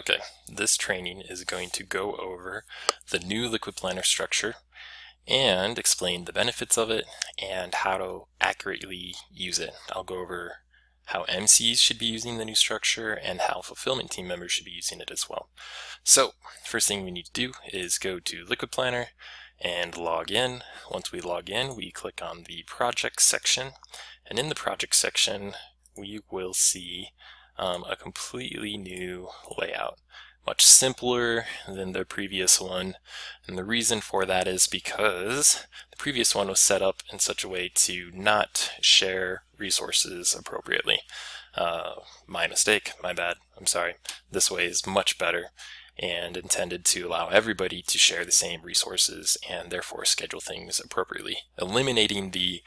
Okay, this training is going to go over the new Liquid Planner structure and explain the benefits of it and how to accurately use it. I'll go over how MCs should be using the new structure and how fulfillment team members should be using it as well. So, first thing we need to do is go to Liquid Planner and log in. Once we log in, we click on the project section, and in the project section we will see a completely new layout, much simpler than the previous one. And the reason for that is because the previous one was set up in such a way to not share resources appropriately. My mistake, my bad, I'm sorry. This way is much better and intended to allow everybody to share the same resources and therefore schedule things appropriately, eliminating the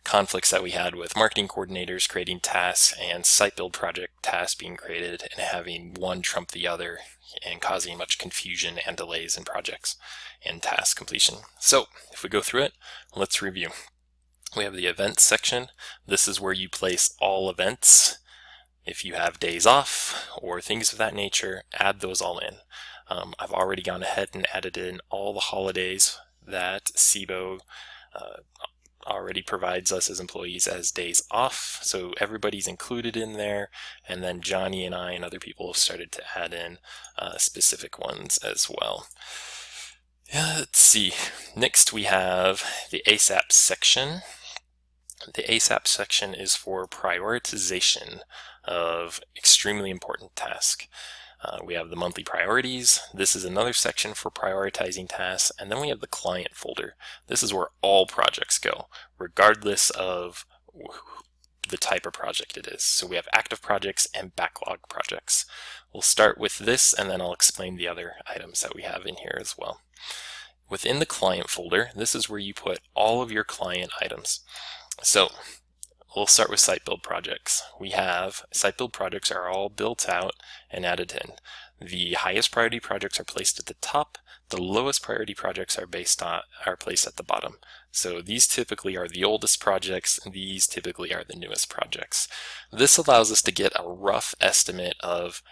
conflicts that we had with marketing coordinators creating tasks and site build project tasks being created and having one trump the other and causing much confusion and delays in projects and task completion. So if we go through it, let's review. We have the events section. This is where you place all events. If you have days off or things of that nature, add those all in. I've already gone ahead and added in all the holidays that SIBO already provides us as employees as days off, so everybody's included in there, and then Johnny and I and other people have started to add in specific ones as well. Let's see, next we have the ASAP section. The ASAP section is for prioritization of extremely important tasks. We have the monthly priorities. This is another section for prioritizing tasks. And then we have the client folder. This is where all projects go, regardless of the type of project it is. So we have active projects and backlog projects. We'll start with this and then I'll explain the other items that we have in here as well. Within the client folder, this is where you put all of your client items. So we'll start with site build projects. We have site build projects are all built out and added in. The highest priority projects are placed at the top. The lowest priority projects are placed at the bottom. So these typically are the oldest projects, and these typically are the newest projects. This allows us to get a rough estimate of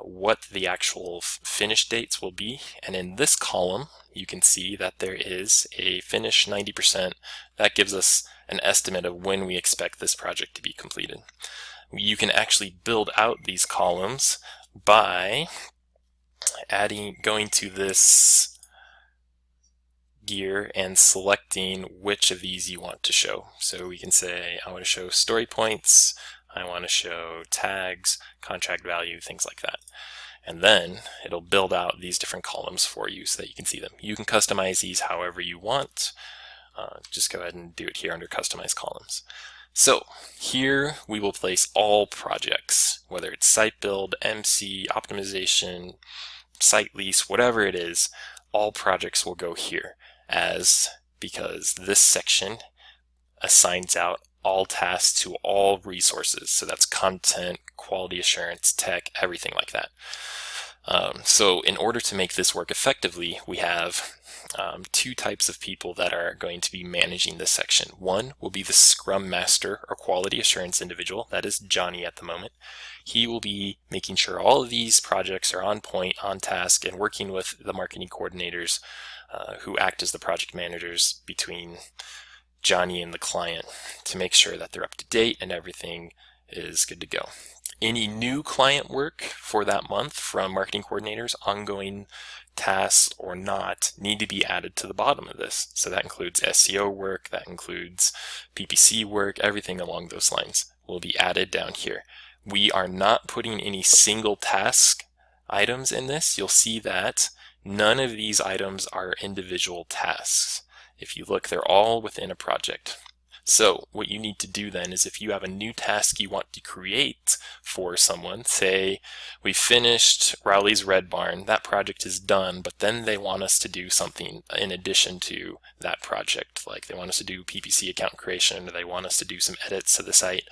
what the actual finish dates will be. And in this column, you can see that there is a finish 90%. That gives us an estimate of when we expect this project to be completed. You can actually build out these columns by going to this gear and selecting which of these you want to show. So we can say, I want to show story points, I want to show tags, contract value, things like that. And then it'll build out these different columns for you so that you can see them. You can customize these however you want. Just go ahead and do it here under customize columns. So here we will place all projects, whether it's site build, MC, optimization, site lease, whatever it is, all projects will go here because this section assigns out all tasks to all resources. So that's content, quality assurance, tech, everything like that. So in order to make this work effectively, we have two types of people that are going to be managing this section. One will be the Scrum Master or Quality Assurance individual. That is Johnny at the moment. He will be making sure all of these projects are on point, on task, and working with the marketing coordinators who act as the project managers between Johnny and the client to make sure that they're up to date and everything is good to go. Any new client work for that month from marketing coordinators, ongoing tasks or not, need to be added to the bottom of this. So that includes SEO work, that includes PPC work, everything along those lines will be added down here. We are not putting any single task items in this. You'll see that none of these items are individual tasks. If you look, they're all within a project. So what you need to do then is if you have a new task you want to create for someone, say we finished Rowley's Red Barn, that project is done, but then they want us to do something in addition to that project, like they want us to do PPC account creation, or they want us to do some edits to the site.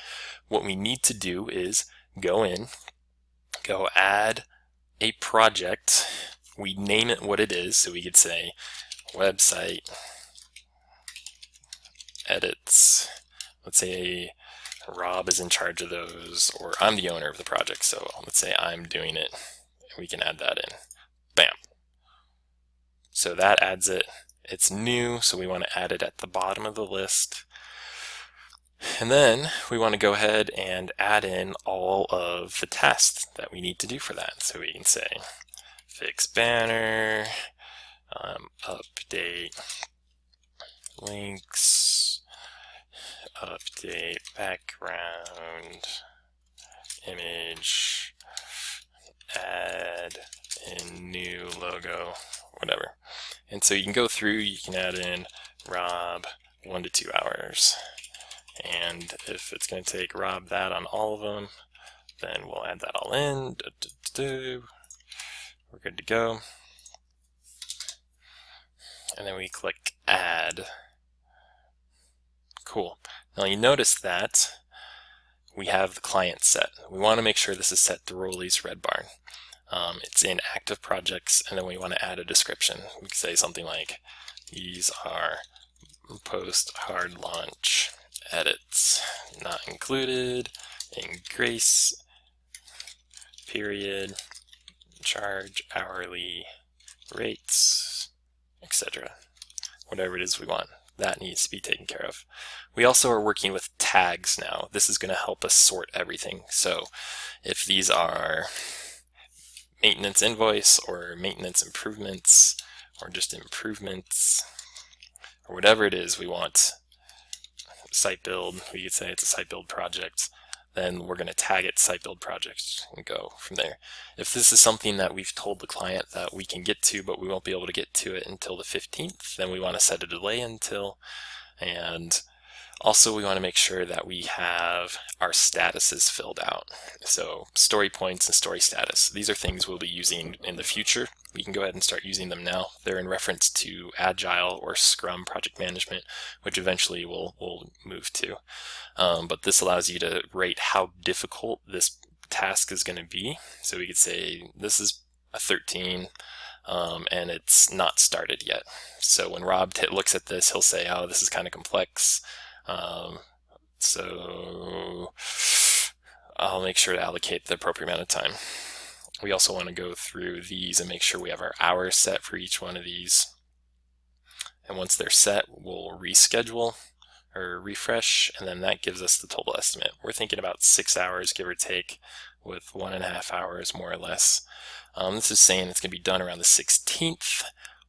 What we need to do is go add a project, we name it what it is, so we could say website edits. Let's say Rob is in charge of those, or I'm the owner of the project, so let's say I'm doing it. we can add that in. Bam. So that adds it. It's new, so we want to add it at the bottom of the list. And then we want to go ahead and add in all of the tasks that we need to do for that. So we can say fix banner, update links, update background, image, add in new logo, whatever. And so you can go through, you can add in Rob 1 to 2 hours. And if it's going to take Rob that on all of them, then we'll add that all in. We're good to go. And then we click add. Cool. Now you notice that we have the client set. We want to make sure this is set to Rolly's Red Barn. It's in active projects, and then we want to add a description. We can say something like, these are post hard launch edits, not included in grace period, charge hourly rates, etc. Whatever it is we want, that needs to be taken care of. We also are working with tags now. This is going to help us sort everything. So if these are maintenance invoice or maintenance improvements or just improvements or whatever it is we want, site build, we could say it's a site build project, then we're going to tag it site build project and go from there. If this is something that we've told the client that we can get to, but we won't be able to get to it until the 15th, then we want to set a delay until, and also we want to make sure that we have our statuses filled out. So story points and story status, these are things we'll be using in the future. We can go ahead and start using them now. They're in reference to Agile or Scrum project management, which eventually we'll move to. But this allows you to rate how difficult this task is going to be. So we could say this is a 13, and it's not started yet. So when Rob looks at this, he'll say, oh, this is kind of complex. So I'll make sure to allocate the appropriate amount of time. We also want to go through these and make sure we have our hours set for each one of these. And once they're set, we'll reschedule or refresh, and then that gives us the total estimate. We're thinking about 6 hours, give or take, with 1.5 hours more or less. This is saying it's going to be done around the 16th.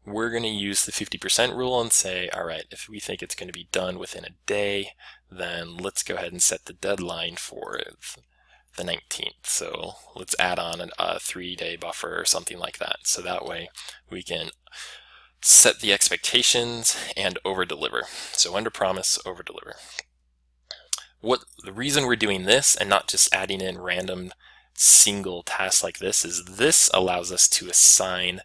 We're going to use the 50% rule and say, all right, if we think it's going to be done within a day, then let's go ahead and set the deadline for the 19th. So let's add on a 3-day buffer or something like that. So that way we can set the expectations and over deliver. So under promise, over deliver. The reason we're doing this and not just adding in random single tasks like this is this allows us to assign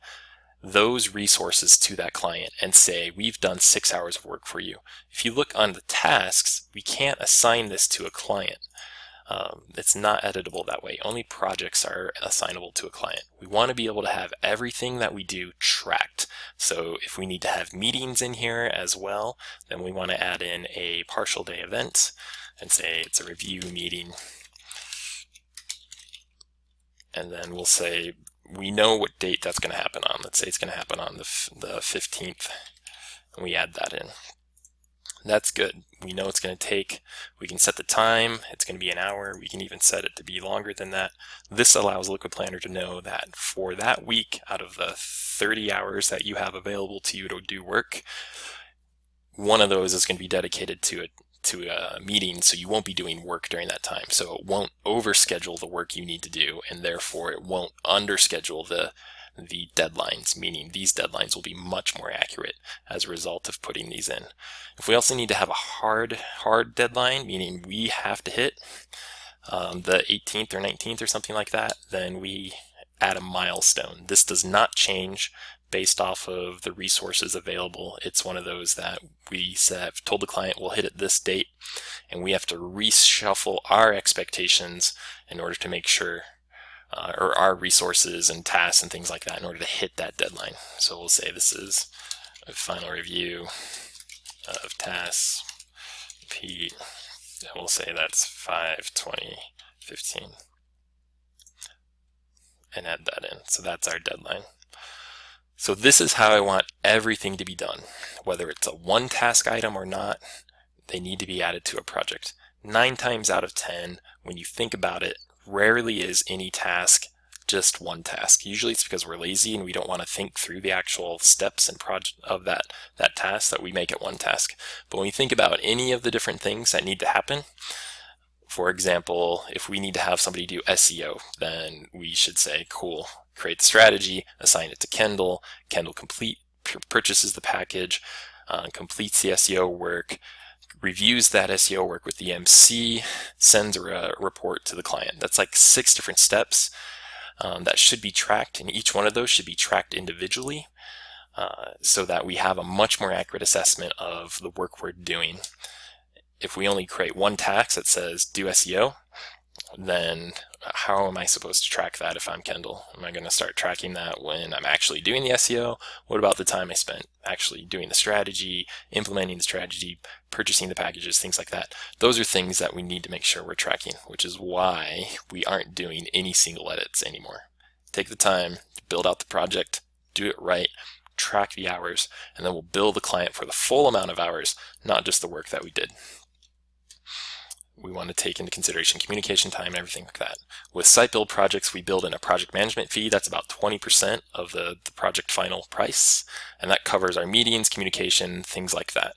those resources to that client and say, we've done 6 hours of work for you. If you look on the tasks, we can't assign this to a client. It's not editable that way. Only projects are assignable to a client. We want to be able to have everything that we do tracked. So if we need to have meetings in here as well, then we want to add in a partial day event and say it's a review meeting. And then we'll say, we know what date that's going to happen on. Let's say it's going to happen on the 15th, and we add that in. That's good. We know it's going to take. We can set the time. It's going to be an hour. We can even set it to be longer than that. This allows Liquid Planner to know that for that week, out of the 30 hours that you have available to you to do work, one of those is going to be dedicated to a meeting, so you won't be doing work during that time. So it won't overschedule the work you need to do, and therefore it won't underschedule the deadlines, meaning these deadlines will be much more accurate as a result of putting these in. If we also need to have a hard deadline, meaning we have to hit the 18th or 19th or something like that, then we add a milestone. This does not change based off of the resources available. It's one of those that we have told the client we'll hit at this date, and we have to reshuffle our expectations in order to make sure, or our resources and tasks and things like that in order to hit that deadline. So we'll say this is a final review of tasks, Pete, and we'll say that's 5/20/15. and add that in. So that's our deadline. So this is how I want everything to be done. Whether it's a one task item or not, they need to be added to a project. 9 times out of 10, when you think about it, rarely is any task just one task. Usually it's because we're lazy and we don't want to think through the actual steps and project of that task, that we make it one task. But when you think about any of the different things that need to happen, for example, if we need to have somebody do SEO, then we should say, cool, create the strategy, assign it to Kendall. Kendall purchases the package, completes the SEO work, reviews that SEO work with the MC, sends a report to the client. That's like 6 different steps that should be tracked, and each one of those should be tracked individually so that we have a much more accurate assessment of the work we're doing. If we only create one task that says do SEO, then how am I supposed to track that if I'm Kendall? Am I going to start tracking that when I'm actually doing the SEO? What about the time I spent actually doing the strategy, implementing the strategy, purchasing the packages, things like that? Those are things that we need to make sure we're tracking, which is why we aren't doing any single edits anymore. Take the time to build out the project, do it right, track the hours, and then we'll bill the client for the full amount of hours, not just the work that we did. We want to take into consideration communication time and everything like that. With site build projects, we build in a project management fee. That's about 20% of the project final price. And that covers our meetings, communication, things like that,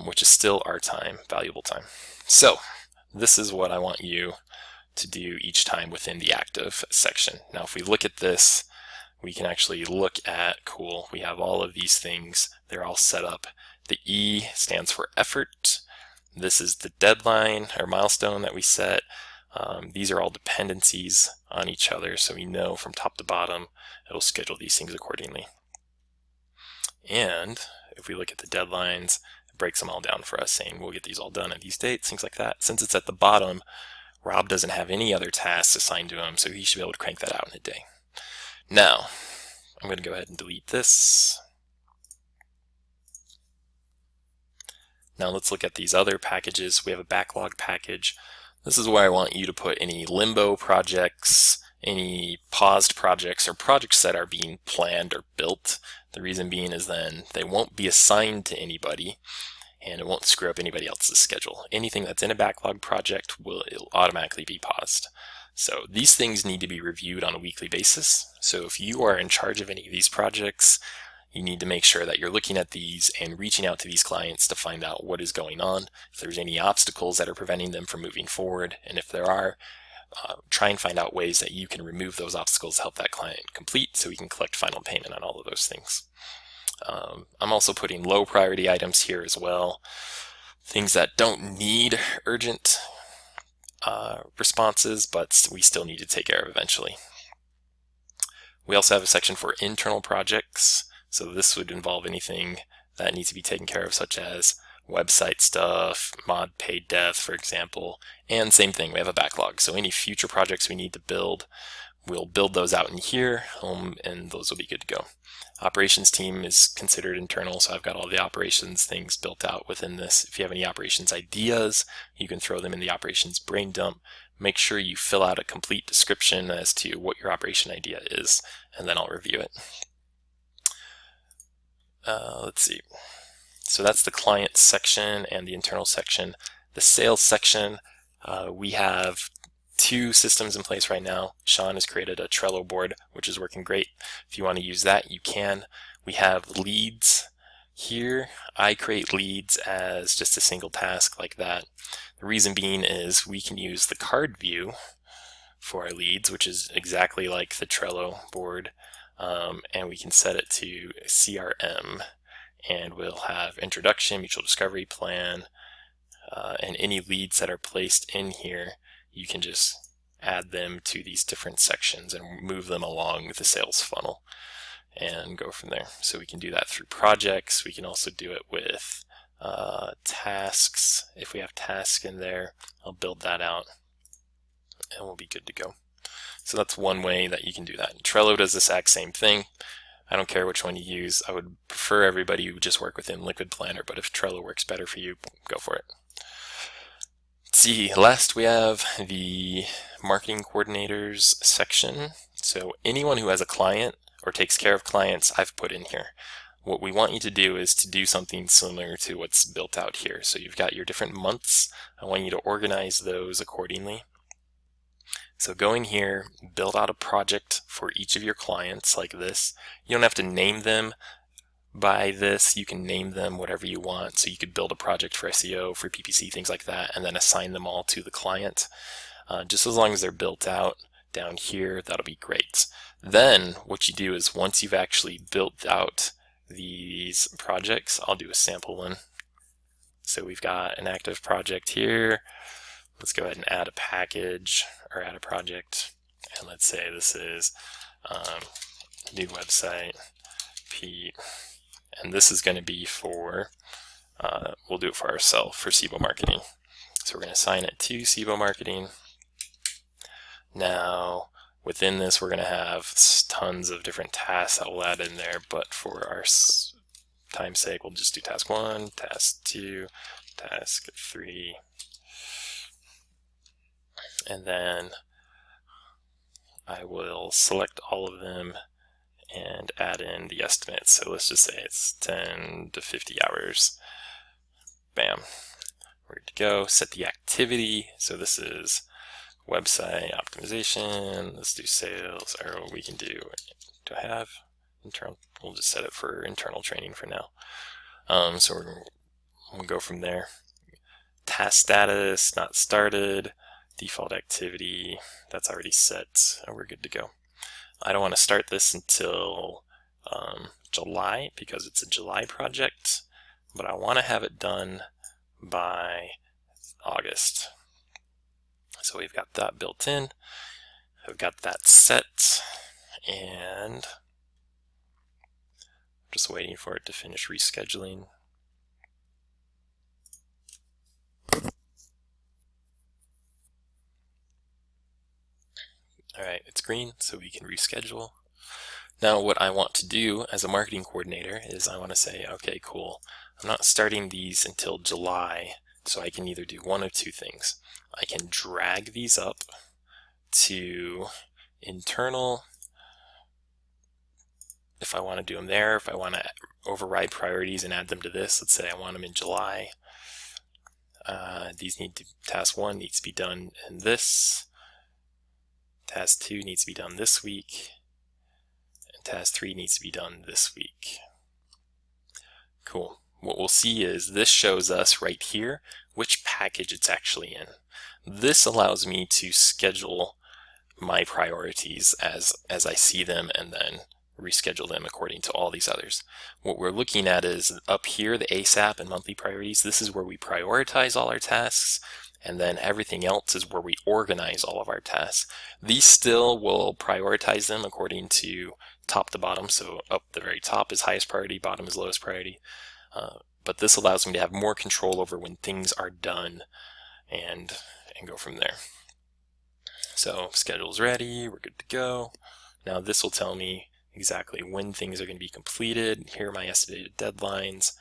which is still our time, valuable time. So this is what I want you to do each time within the active section. Now, if we look at this, we can actually look at, cool, we have all of these things. They're all set up. The E stands for effort. This is the deadline or milestone that we set. These are all dependencies on each other, so we know from top to bottom it'll schedule these things accordingly. And if we look at the deadlines, it breaks them all down for us, saying we'll get these all done at these dates, things like that. Since it's at the bottom, Rob doesn't have any other tasks assigned to him, so he should be able to crank that out in a day. Now, I'm going to go ahead and delete this. Now let's look at these other packages. We have a backlog package. This is where I want you to put any limbo projects, any paused projects, or projects that are being planned or built. The reason being is then they won't be assigned to anybody and it won't screw up anybody else's schedule. Anything that's in a backlog project will automatically be paused. So these things need to be reviewed on a weekly basis. So if you are in charge of any of these projects, you need to make sure that you're looking at these and reaching out to these clients to find out what is going on, if there's any obstacles that are preventing them from moving forward, and if there are, try and find out ways that you can remove those obstacles to help that client complete so we can collect final payment on all of those things. I'm also putting low priority items here as well, things that don't need urgent responses, but we still need to take care of eventually. We also have a section for internal projects. So this would involve anything that needs to be taken care of, such as website stuff, mod paid dev, for example, and same thing, we have a backlog. So any future projects we need to build, we'll build those out in here, and those will be good to go. Operations team is considered internal, so I've got all the operations things built out within this. If you have any operations ideas, you can throw them in the operations brain dump. Make sure you fill out a complete description as to what your operation idea is, and then I'll review it. Let's see. So that's the client section and the internal section. The sales section, we have 2 systems in place right now. Sean has created a Trello board, which is working great. If you want to use that, you can. We have leads here. I create leads as just a single task like that. The reason being is we can use the card view for our leads, which is exactly like the Trello board. And we can set it to CRM, and we'll have introduction, mutual discovery plan, and any leads that are placed in here, you can just add them to these different sections and move them along the sales funnel and go from there. So we can do that through projects. We can also do it with tasks. If we have tasks in there, I'll build that out and we'll be good to go. So that's one way that you can do that. Trello does the exact same thing. I don't care which one you use. I would prefer everybody would just work within Liquid Planner, but if Trello works better for you, go for it. Let's see, last we have the marketing coordinators section. So anyone who has a client or takes care of clients, I've put in here. What we want you to do is to do something similar to what's built out here. So you've got your different months. I want you to organize those accordingly. So go in here, build out a project for each of your clients like this. You don't have to name them by this. You can name them whatever you want. So you could build a project for SEO, for PPC, things like that, and then assign them all to the client. Just as long as they're built out down here, that'll be great. Then what you do is once you've actually built out these projects, I'll do a sample one. So we've got an active project here. Let's go ahead and add a package or add a project. And let's say this is new website, Pete. And this is going to be for, we'll do it for ourselves, for SIBO Marketing. So we're going to assign it to SIBO Marketing. Now, within this, we're going to have tons of different tasks that we'll add in there, but for our time's sake, we'll just do task 1, task 2, task 3, and then I will select all of them and add in the estimate. So let's just say it's 10 to 50 hours. Bam. We're good to go. Set the activity. So this is website optimization. Let's do sales, or we can do I have internal? We'll just set it for internal training for now. So we'll go from there. Task status, not started. Default activity, that's already set. We're good to go. I don't want to start this until July because it's a July project, but I want to have it done by August. So we've got that built in. I've got that set, and just waiting for it to finish rescheduling. All right, it's green, so we can reschedule. Now what I want to do as a marketing coordinator is I want to say, okay, cool. I'm not starting these until July, so I can either do one of two things. I can drag these up to internal, if I want to do them there, if I want to override priorities and add them to this. Let's say I want them in July. These task 1 needs to be done in this. Task 2 needs to be done this week. And task 3 needs to be done this week. Cool. What we'll see is this shows us right here which package it's actually in. This allows me to schedule my priorities as I see them and then reschedule them according to all these others. What we're looking at is up here, the ASAP and monthly priorities. This is where we prioritize all our tasks, and then everything else is where we organize all of our tasks. These still will prioritize them according to top to bottom. So up the very top is highest priority, bottom is lowest priority. But this allows me to have more control over when things are done and go from there. So schedule's ready, we're good to go. Now this will tell me exactly when things are going to be completed. Here are my estimated deadlines.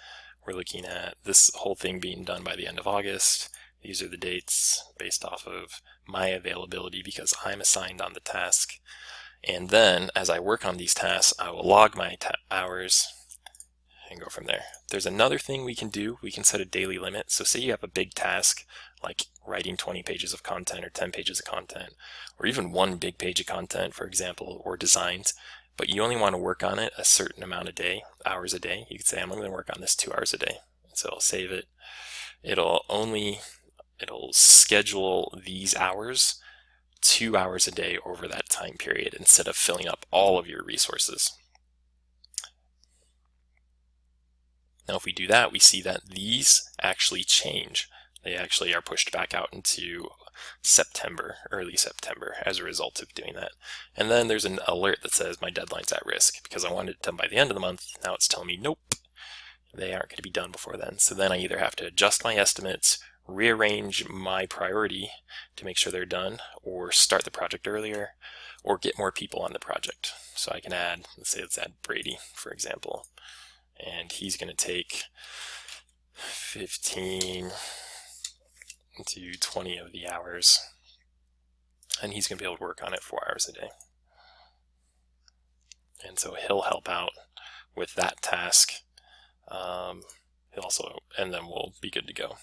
We're looking at this whole thing being done by the end of August. These are the dates based off of my availability because I'm assigned on the task. And then as I work on these tasks, I will log my hours and go from there. There's another thing we can do. We can set a daily limit. So say you have a big task like writing 20 pages of content or 10 pages of content, or even one big page of content, for example, or designs, but you only want to work on it a certain amount of hours a day. You could say, I'm only going to work on this 2 hours a day. So I'll save it. It'll schedule these hours 2 hours a day over that time period instead of filling up all of your resources. Now if we do that, we see that these actually change. They actually are pushed back out into September, early September, as a result of doing that. And then there's an alert that says my deadline's at risk because I wanted it done by the end of the month. Now it's telling me, nope, they aren't going to be done before then. So then I either have to adjust my estimates, rearrange my priority to make sure they're done, or start the project earlier, or get more people on the project. So I can add, let's add Brady, for example, and he's going to take 15 to 20 of the hours, and he's going to be able to work on it 4 hours a day. and so he'll help out with that task. He'll also, and then we'll be good to go.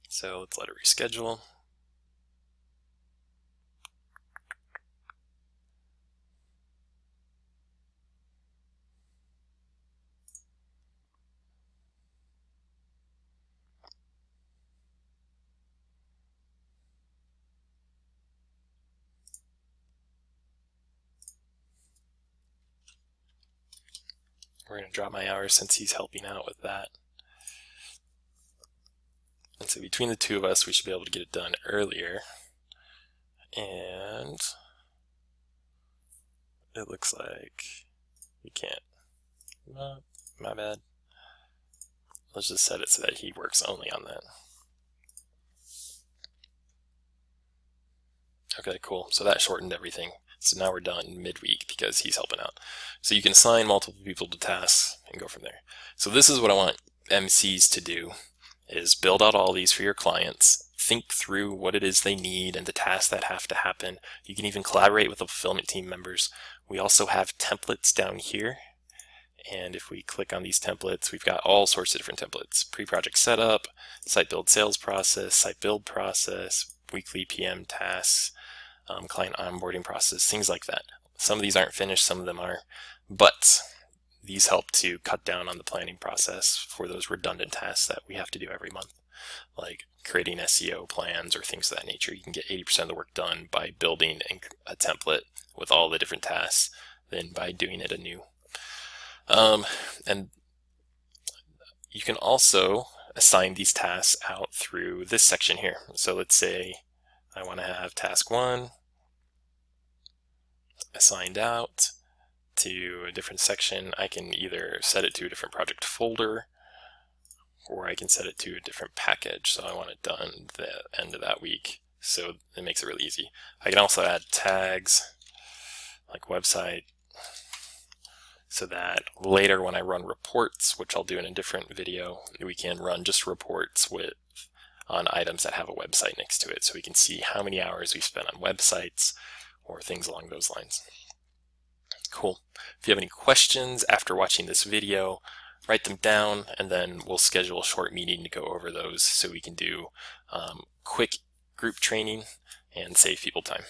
So let's let it reschedule. We're going to drop my hours since he's helping out with that. And so between the two of us, we should be able to get it done earlier. And it looks like we can't. My bad. Let's just set it so that he works only on that. Okay, cool. So that shortened everything. So now we're done midweek because he's helping out. So you can assign multiple people to tasks and go from there. So this is what I want MCs to do, is build out all these for your clients, think through what it is they need and the tasks that have to happen. You can even collaborate with the fulfillment team members. We also have templates down here. And if we click on these templates, we've got all sorts of different templates: pre-project setup, site build sales process, site build process, weekly PM tasks, client onboarding process, things like that. Some of these aren't finished, some of them are, but these help to cut down on the planning process for those redundant tasks that we have to do every month, like creating SEO plans or things of that nature. You can get 80% of the work done by building a template with all the different tasks than by doing it anew. And you can also assign these tasks out through this section here. So let's say I want to have task 1 assigned out to a different section. I can either set it to a different project folder, or I can set it to a different package. So I want it done the end of that week. So it makes it really easy. I can also add tags like website, so that later when I run reports, which I'll do in a different video, we can run just reports on items that have a website next to it, so we can see how many hours we spent on websites or things along those lines. Cool. If you have any questions after watching this video, write them down, and then we'll schedule a short meeting to go over those so we can do quick group training and save people time.